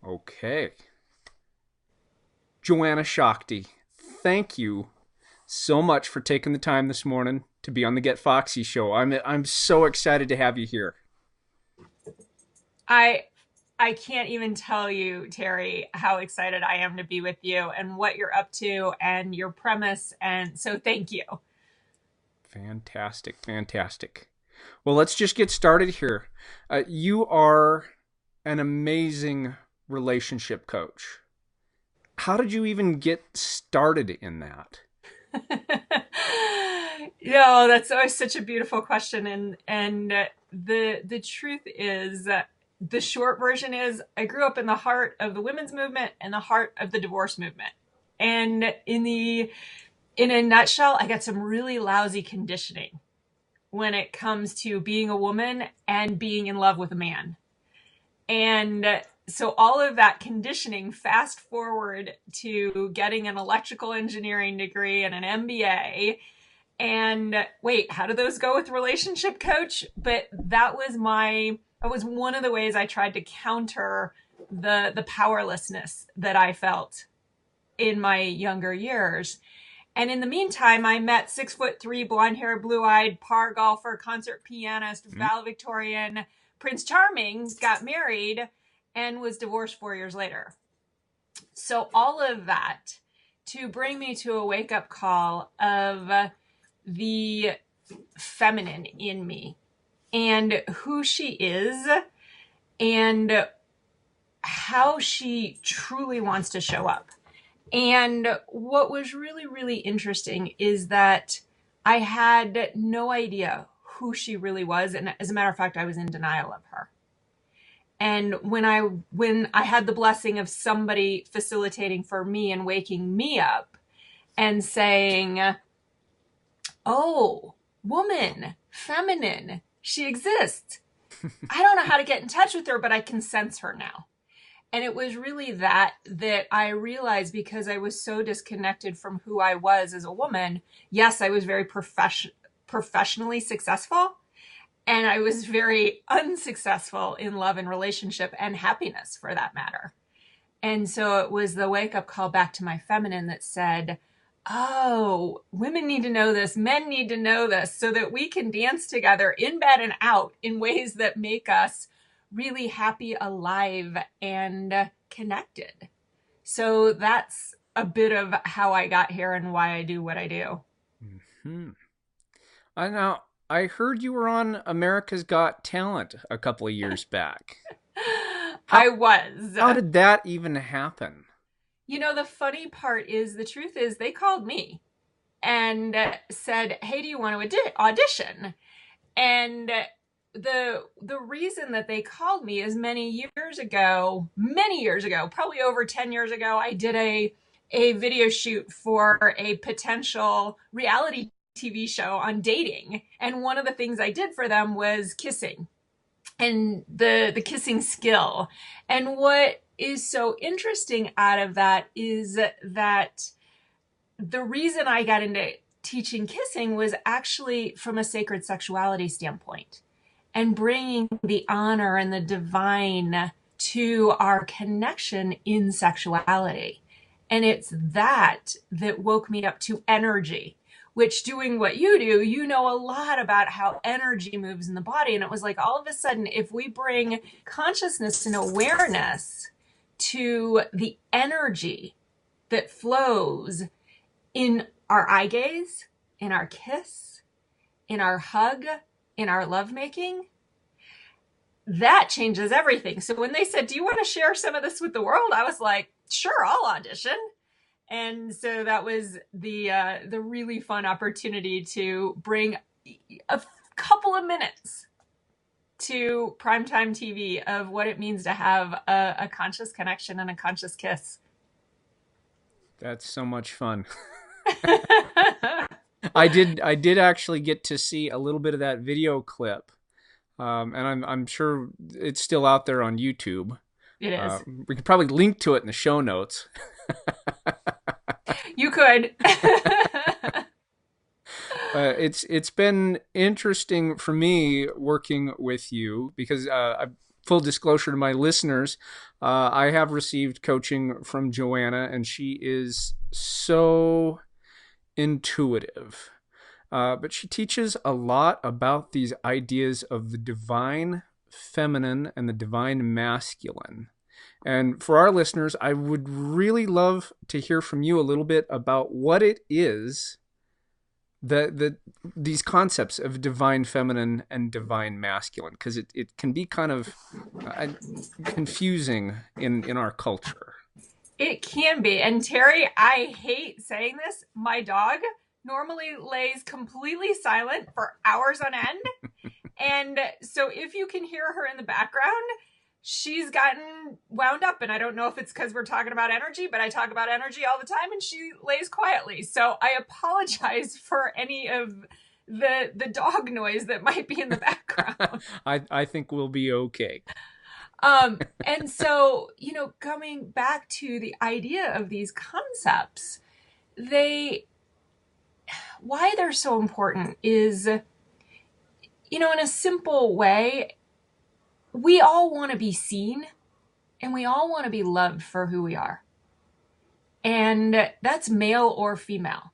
Okay. Joanna Shakti, thank you so much for taking the time this morning to be on the Get Foxy show. I'm so excited to have you here. I I can't even tell you, Terry, how excited I am to be with you and what you're up to and your premise. And so thank you. Fantastic, fantastic. Well, let's just get started here. You are an amazing relationship coach. How did you even get started in that? That's always such a beautiful question. And the truth is the short version is I grew up in the heart of the women's movement and the heart of the divorce movement. And in a nutshell, I got some really lousy conditioning when it comes to being a woman and being in love with a man. And so all of that conditioning, fast forward to getting an electrical engineering degree and an MBA. And wait, how do those go with relationship coach? But that was one of the ways I tried to counter the powerlessness that I felt in my younger years. And in the meantime, I met 6'3", blonde hair, blue eyed, par golfer, concert pianist, Mm. valedictorian, Prince Charming, got married, and was divorced 4 years later. So all of that to bring me to a wake up call of the feminine in me and who she is and how she truly wants to show up. And what was really, really interesting is that I had no idea who she really was. And as a matter of fact, I was in denial of her. And when I had the blessing of somebody facilitating for me and waking me up and saying, "Oh, woman, feminine, she exists. I don't know how to get in touch with her, but I can sense her now." And it was really that I realized, because I was so disconnected from who I was as a woman. Yes, I was very professionally successful, and I was very unsuccessful in love and relationship and happiness for that matter. And so it was the wake up call back to my feminine that said, "Oh, women need to know this. Men need to know this so that we can dance together in bed and out in ways that make us really happy, alive, and connected." So that's a bit of how I got here and why I do what I do. Hmm. Now, I heard you were on America's Got Talent a couple of years back. I How was. how did that even happen? The funny part is the truth is they called me and said, "Hey, do you want to audition?" And the reason that they called me is many years ago, probably over 10 years ago, I did a video shoot for a potential reality TV show on dating. And one of the things I did for them was kissing and the kissing skill. And what is so interesting out of that is that the reason I got into teaching kissing was actually from a sacred sexuality standpoint and bringing the honor and the divine to our connection in sexuality. And it's that woke me up to energy, which, doing what you do, you know a lot about how energy moves in the body. And it was like, all of a sudden, if we bring consciousness and awareness to the energy that flows in our eye gaze, in our kiss, in our hug, in our lovemaking, that changes everything. So when they said, "Do you want to share some of this with the world?" I was like, "Sure, I'll audition." And so that was the really fun opportunity to bring a couple of minutes to primetime TV of what it means to have a conscious connection and a conscious kiss. That's so much fun. I did actually get to see a little bit of that video clip, and I'm sure it's still out there on YouTube. It Uh, is. we could probably link to it in the show notes. You could. It's been interesting for me working with you because full disclosure to my listeners, I have received coaching from Joanna, and she is so intuitive. But she teaches a lot about these ideas of the divine feminine and the divine masculine. And for our listeners, I would really love to hear from you a little bit about what it is that these concepts of divine feminine and divine masculine, because it can be kind of confusing in our culture. It can be. And Terry, I hate saying this. My dog normally lays completely silent for hours on end. And so if you can hear her in the background, she's gotten wound up. And I don't know if it's because we're talking about energy, but I talk about energy all the time and she lays quietly. So I apologize for any of the dog noise that might be in the background. I think we'll be okay. And so, coming back to the idea of these concepts, why they're so important is, in a simple way, we all want to be seen and we all want to be loved for who we are. And that's male or female.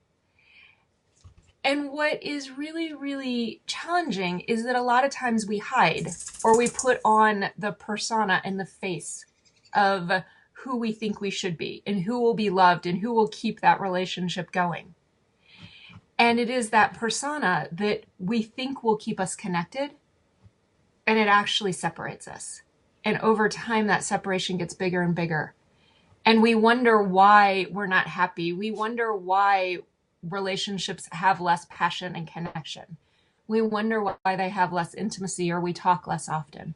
And what is really, really challenging is that a lot of times we hide or we put on the persona and the face of who we think we should be and who will be loved and who will keep that relationship going. And it is that persona that we think will keep us connected, and it actually separates us. And over time, that separation gets bigger and bigger. And we wonder why we're not happy. We wonder why relationships have less passion and connection. We wonder why they have less intimacy or we talk less often.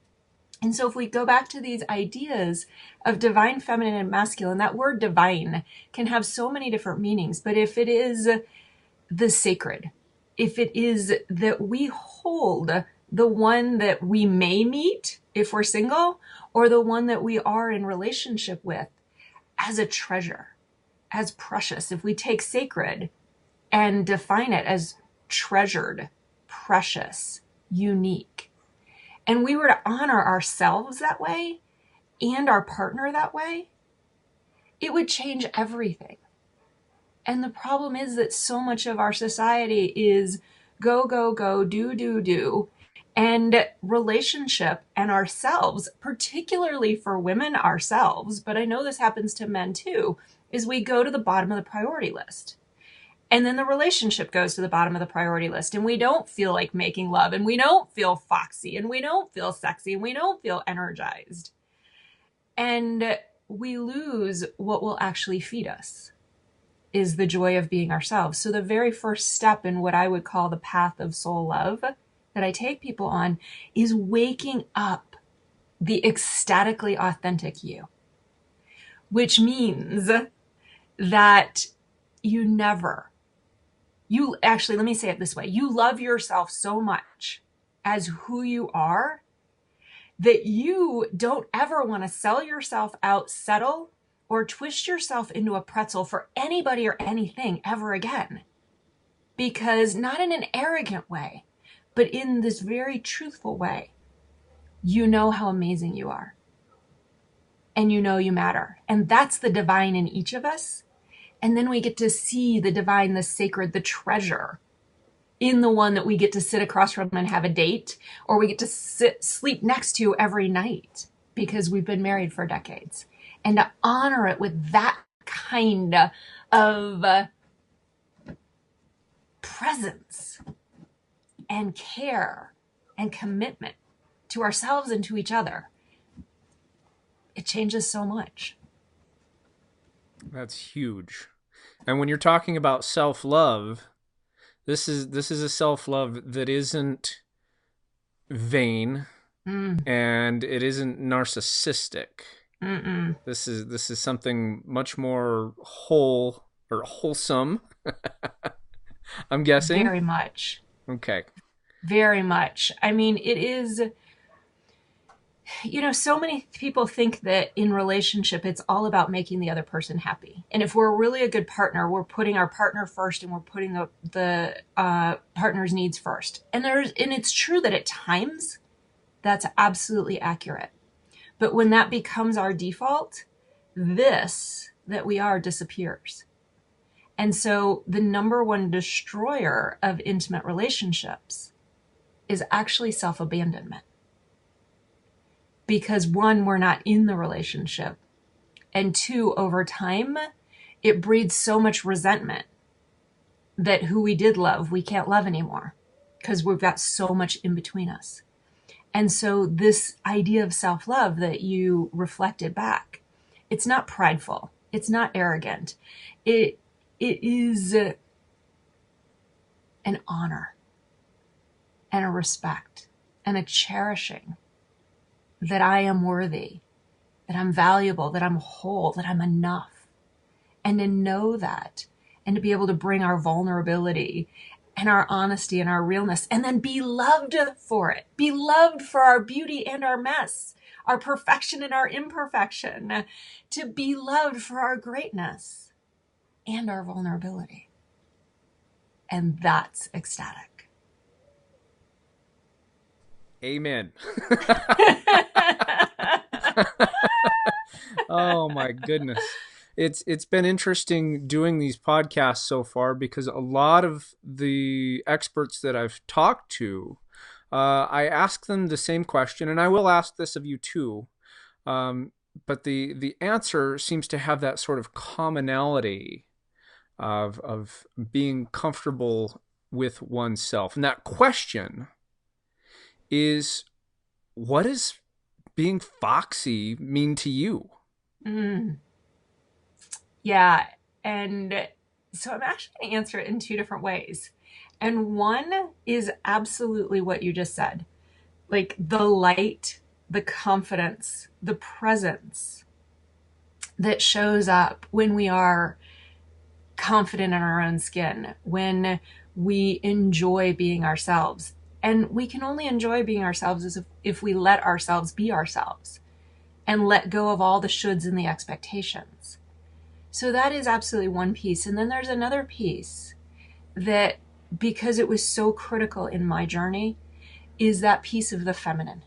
And so if we go back to these ideas of divine feminine and masculine, that word divine can have so many different meanings. But if it is the sacred, if it is that we hold the one that we may meet if we're single, or the one that we are in relationship with as a treasure, as precious, if we take sacred and define it as treasured, precious, unique, and we were to honor ourselves that way and our partner that way, it would change everything. And the problem is that so much of our society is go, go, go, do, do, do. And relationship and ourselves, particularly for women ourselves, but I know this happens to men too, is we go to the bottom of the priority list. And then the relationship goes to the bottom of the priority list. And we don't feel like making love. And we don't feel foxy. And we don't feel sexy. And we don't feel energized. And we lose what will actually feed us, is the joy of being ourselves. So the very first step in what I would call the path of soul love that I take people on is waking up the ecstatically authentic you, which means that let me say it this way. You love yourself so much as who you are that you don't ever want to sell yourself out, settle, or twist yourself into a pretzel for anybody or anything ever again. Because not in an arrogant way, but in this very truthful way, you know how amazing you are. And you know you matter. And that's the divine in each of us. And then we get to see the divine, the sacred, the treasure in the one that we get to sit across from and have a date, or we get to sleep next to every night because we've been married for decades. And to honor it with that kind of presence and care and commitment to ourselves and to each other, it changes so much. That's huge. And when you're talking about self-love, this is a self-love that isn't vain and it isn't narcissistic. Mm-mm. This is something much more whole or wholesome. I'm guessing. Very much. Okay. Very much. I mean, it is, so many people think that in relationship, it's all about making the other person happy. And if we're really a good partner, we're putting our partner first and we're putting the partner's needs first. And it's true that at times that's absolutely accurate. But when that becomes our default, this that we are disappears. And so the number one destroyer of intimate relationships is actually self-abandonment. Because one, we're not in the relationship. And two, over time, it breeds so much resentment that who we did love, we can't love anymore because we've got so much in between us. And so this idea of self-love that you reflected back, it's not prideful. It's not arrogant. It is an honor and a respect and a cherishing that I am worthy, that I'm valuable, that I'm whole, that I'm enough. And to know that and to be able to bring our vulnerability and our honesty and our realness and then be loved for it. Be loved for our beauty and our mess, our perfection and our imperfection. To be loved for our greatness and our vulnerability. And that's ecstatic. Amen. Oh my goodness. It's been interesting doing these podcasts so far because a lot of the experts that I've talked to, I ask them the same question, and I will ask this of you too. But the answer seems to have that sort of commonality of being comfortable with oneself. And that question is, what does being foxy mean to you? Mm. Yeah. And so I'm actually going to answer it in two different ways. And one is absolutely what you just said. Like the light, the confidence, the presence that shows up when we are confident in our own skin, when we enjoy being ourselves. And we can only enjoy being ourselves if we let ourselves be ourselves and let go of all the shoulds and the expectations. So that is absolutely one piece. And then there's another piece that, because it was so critical in my journey, is that piece of the feminine,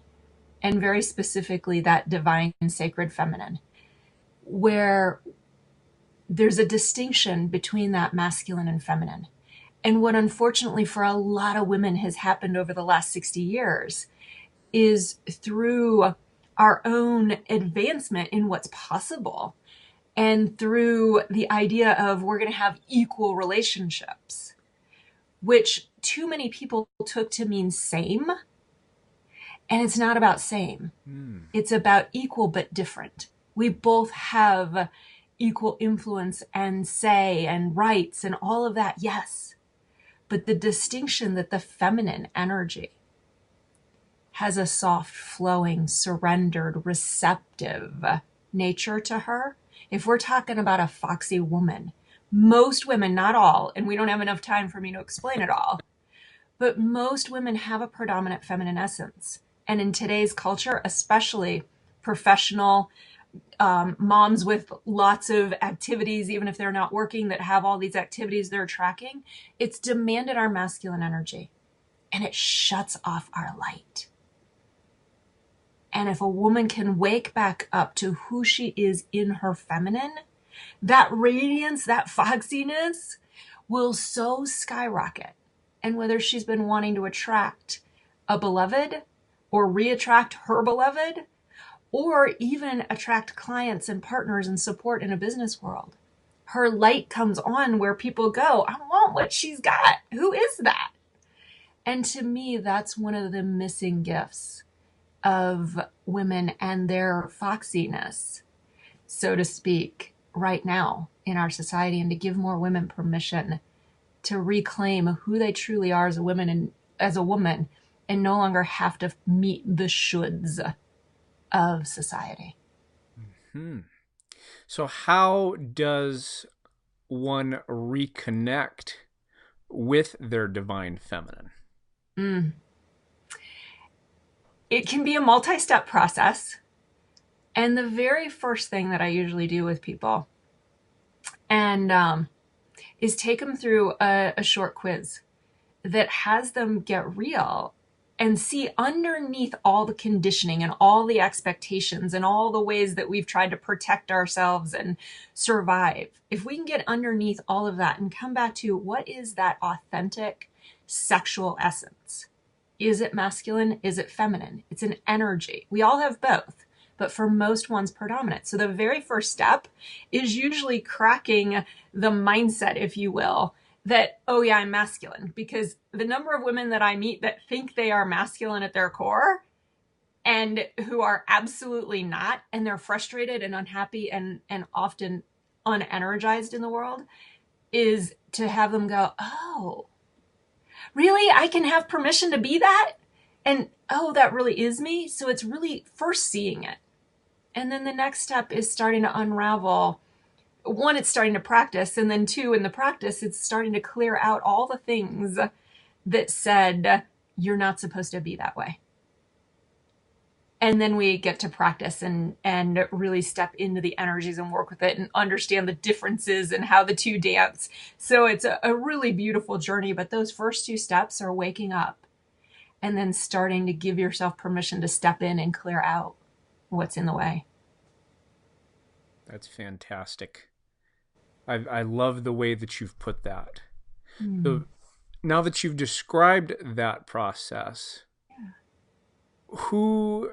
and very specifically that divine sacred feminine, where there's a distinction between that masculine and feminine. And what unfortunately for a lot of women has happened over the last 60 years is through our own advancement in what's possible and through the idea of we're going to have equal relationships, which too many people took to mean same. And it's not about same. It's about equal but different. We both have equal influence and say and rights and all of that, yes. But the distinction that the feminine energy has a soft, flowing, surrendered, receptive nature to her. If we're talking about a foxy woman, most women, not all, and we don't have enough time for me to explain it all, but most women have a predominant feminine essence. And in today's culture, especially professional moms with lots of activities, even if they're not working, that have all these activities they're tracking, it's demanded our masculine energy and it shuts off our light. And if a woman can wake back up to who she is in her feminine, that radiance, that foxiness will so skyrocket. And whether she's been wanting to attract a beloved or re-attract her beloved, or even attract clients and partners and support in a business world, her light comes on where people go, I want what she's got. Who is that? And to me, that's one of the missing gifts of women and their foxiness, so to speak, right now in our society, and to give more women permission to reclaim who they truly are as a woman and no longer have to meet the shoulds of society. So how does one reconnect with their divine feminine? It can be a multi-step process. And the very first thing that I usually do with people is take them through a short quiz that has them get real and see underneath all the conditioning and all the expectations and all the ways that we've tried to protect ourselves and survive. If we can get underneath all of that and come back to what is that authentic sexual essence? Is it masculine? Is it feminine? It's an energy. We all have both, but for most one's predominant. So the very first step is usually cracking the mindset, if you will, that, oh yeah, I'm masculine. Because the number of women that I meet that think they are masculine at their core and who are absolutely not, and they're frustrated and unhappy and often unenergized in the world, is to have them go, oh, really? I can have permission to be that? And oh, that really is me? So it's really first seeing it. And then the next step is starting to unravel. One, it's starting to practice. And then two, in the practice, it's starting to clear out all the things that said, you're not supposed to be that way. And then we get to practice and really step into the energies and work with it and understand the differences and how the two dance. So it's a really beautiful journey. But those first two steps are waking up and then starting to give yourself permission to step in and clear out what's in the way. That's fantastic. I love the way that you've put that. Mm. So now that you've described that process, who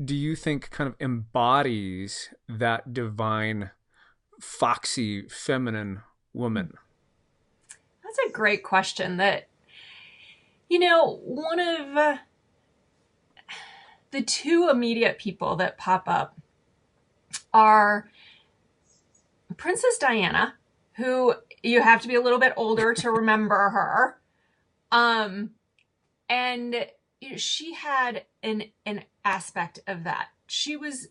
do you think kind of embodies that divine, foxy, feminine woman? That's a great question. That, one of the two immediate people that pop up are Princess Diana, who you have to be a little bit older to remember her. And she had an aspect of that. She was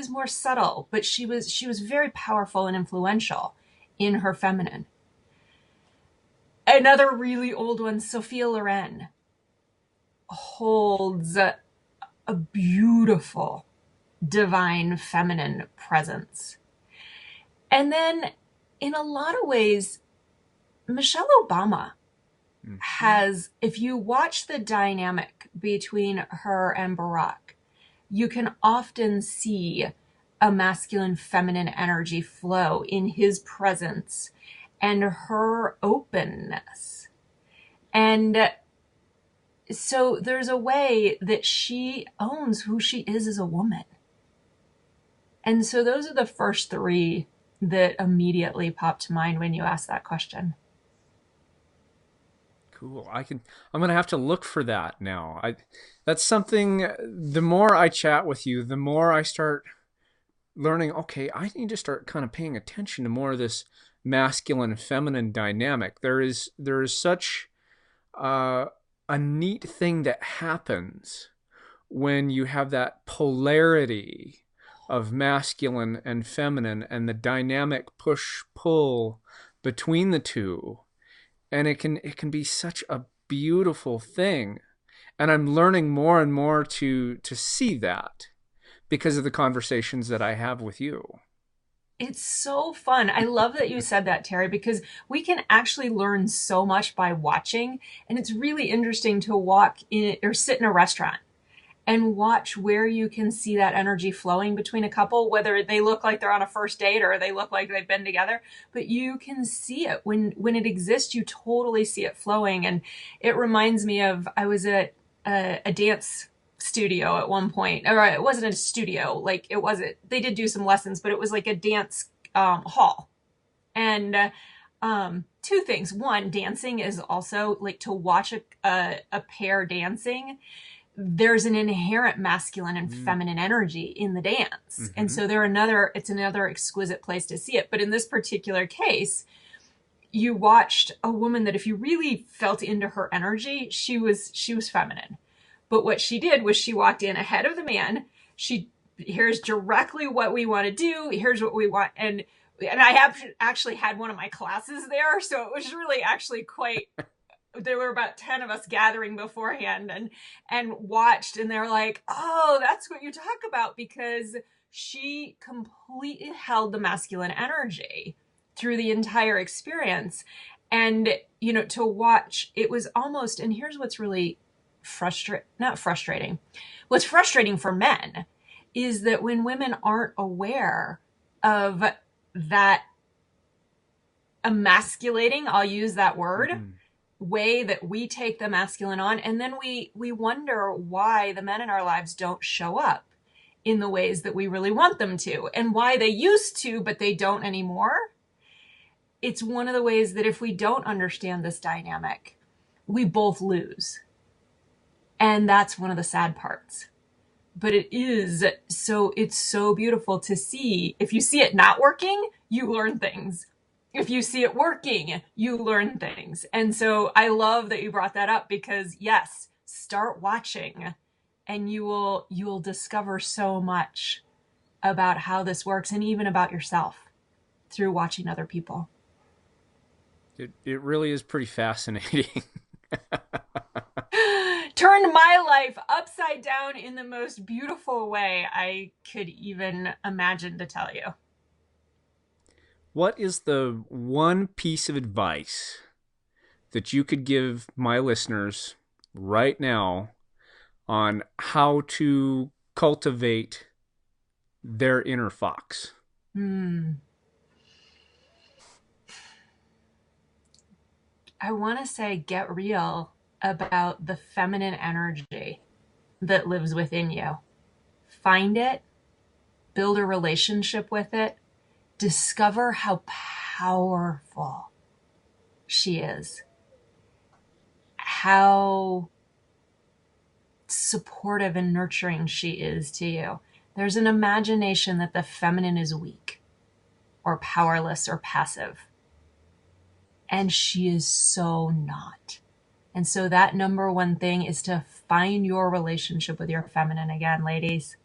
more subtle, but she was very powerful and influential in her feminine. Another really old one, Sophia Loren, holds a beautiful divine feminine presence. And then in a lot of ways, Michelle Obama has, if you watch the dynamic between her and Barack, you can often see a masculine feminine energy flow in his presence and her openness. And so there's a way that she owns who she is as a woman. And so those are the first three that immediately pop to mind when you ask that question. Cool. I'm going to have to look for that now. That's something, the more I chat with you, the more I start learning, okay, I need to start kind of paying attention to more of this masculine and feminine dynamic. There is such a neat thing that happens when you have that polarity of masculine and feminine and the dynamic push-pull between the two. And it can be such a beautiful thing. And I'm learning more and more to see that because of the conversations that I have with you. It's so fun. I love that you said that, Terry, because we can actually learn so much by watching. And it's really interesting to walk in or sit in a restaurant and watch where you can see that energy flowing between a couple, whether they look like they're on a first date or they look like they've been together. But you can see it when it exists. You totally see it flowing. And it reminds me of, I was at a dance studio at one point, or it wasn't a studio, like it wasn't, they did do some lessons, but it was like a dance hall. And two things. One, dancing is also like, to watch a pair dancing, there's an inherent masculine and feminine energy in the dance. Mm-hmm. And so it's another exquisite place to see it. But in this particular case, you watched a woman that if you really felt into her energy, she was feminine. But what she did was she walked in ahead of the man. Here's directly what we want to do. Here's what we want. And I have actually had one of my classes there. So it was really actually quite, there were about 10 of us gathering beforehand and watched. And they're like, oh, that's what you talk about, because she completely held the masculine energy through the entire experience. And, to watch, it was almost, and here's what's really not frustrating. What's frustrating for men is that when women aren't aware of that emasculating, I'll use that word, way that we take the masculine on, and then we wonder why the men in our lives don't show up in the ways that we really want them to, and why they used to but they don't anymore. It's one of the ways that if we don't understand this dynamic, we both lose. And that's one of the sad parts. But it's so beautiful to see. If you see it not working, you learn things. If you see it working, you learn things. And so I love that you brought that up, because yes, start watching and you will discover so much about how this works, and even about yourself through watching other people. It really is pretty fascinating. Turned my life upside down in the most beautiful way I could even imagine to tell you. What is the one piece of advice that you could give my listeners right now on how to cultivate their inner fox? I want to say get real about the feminine energy that lives within you. Find it, build a relationship with it, discover how powerful she is, how supportive and nurturing she is to you. There's an imagination that the feminine is weak or powerless or passive. And she is so not. And so that number one thing is to find your relationship with your feminine again, ladies,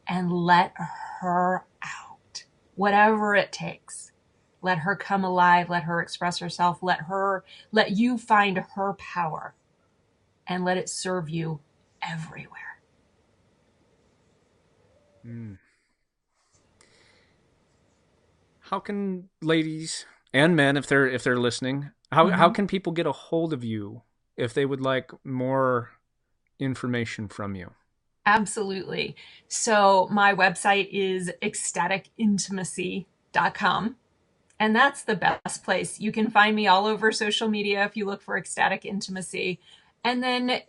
and let her out, whatever it takes. Let her come alive. Let her express herself. Let you find her power, and let it serve you everywhere. How can ladies and men, if they're listening, how can people get a hold of you if they would like more information from you? Absolutely. So my website is ecstaticintimacy.com. And that's the best place. You can find me all over social media if you look for Ecstatic Intimacy. And then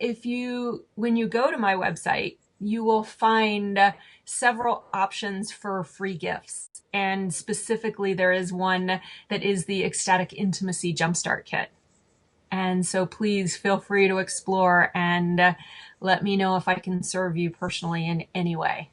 when you go to my website, you will find several options for free gifts. And specifically, there is one that is the Ecstatic Intimacy Jumpstart Kit. And so please feel free to explore and let me know if I can serve you personally in any way.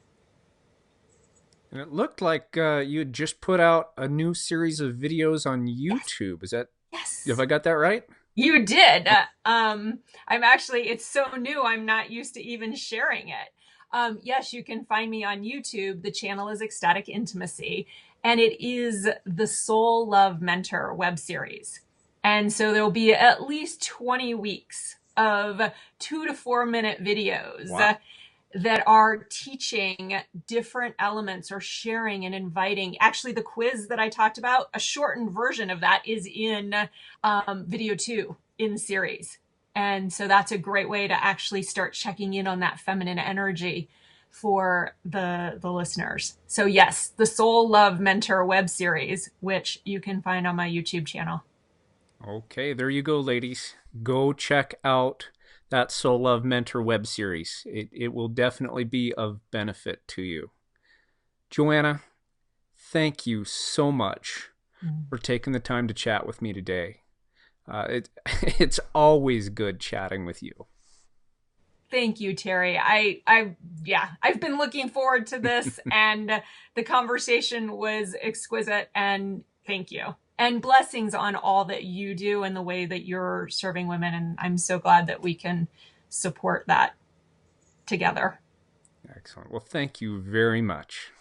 And it looked like you had just put out a new series of videos on YouTube. Yes. Is that, Yes. have I got that right? You did. It's so new, I'm not used to even sharing it. Yes, you can find me on YouTube. The channel is Ecstatic Intimacy, and it is the Soul Love Mentor web series. And so there'll be at least 20 weeks of 2 to 4 minute videos. Wow. That are teaching different elements or sharing and inviting. Actually, the quiz that I talked about, a shortened version of that is in video 2 in the series. And so that's a great way to actually start checking in on that feminine energy for the listeners. So yes, the Soul Love Mentor web series, which you can find on my YouTube channel. Okay, there you go, ladies. Go check out that Soul Love Mentor web series. It will definitely be of benefit to you. Joanna, thank you so much for taking the time to chat with me today. It's always good chatting with you. Thank you, Terry. I've been looking forward to this, and the conversation was exquisite, and thank you. And blessings on all that you do and the way that you're serving women. And I'm so glad that we can support that together. Excellent. Well, thank you very much.